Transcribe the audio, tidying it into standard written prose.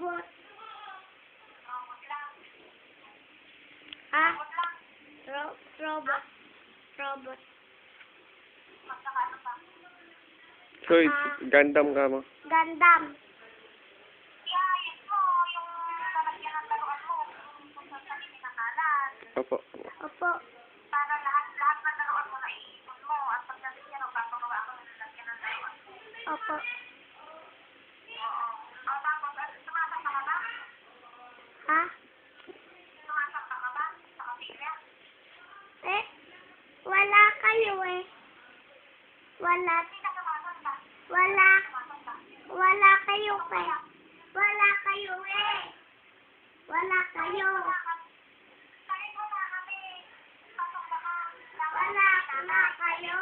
Robot. Ha? Robot. Robot. So, Gundam ka mo? Gundam. Opo. Opo. Para lahat ng laruan mo na iipon mo at pagdating niya, magpapagawa ako ng lalagyan ng laruan. Opo. Oo. Ang tapos, sumasama ka ba? Ha? Sumasama ka ba sa kapilya? Eh, wala kayo eh. Wala. Hindi ka sumasama. Wala. Sumasama. Wala kayo eh. Wala kayo eh. Wala kayo. Kahit wala kami, pasok ka. Wala kayo.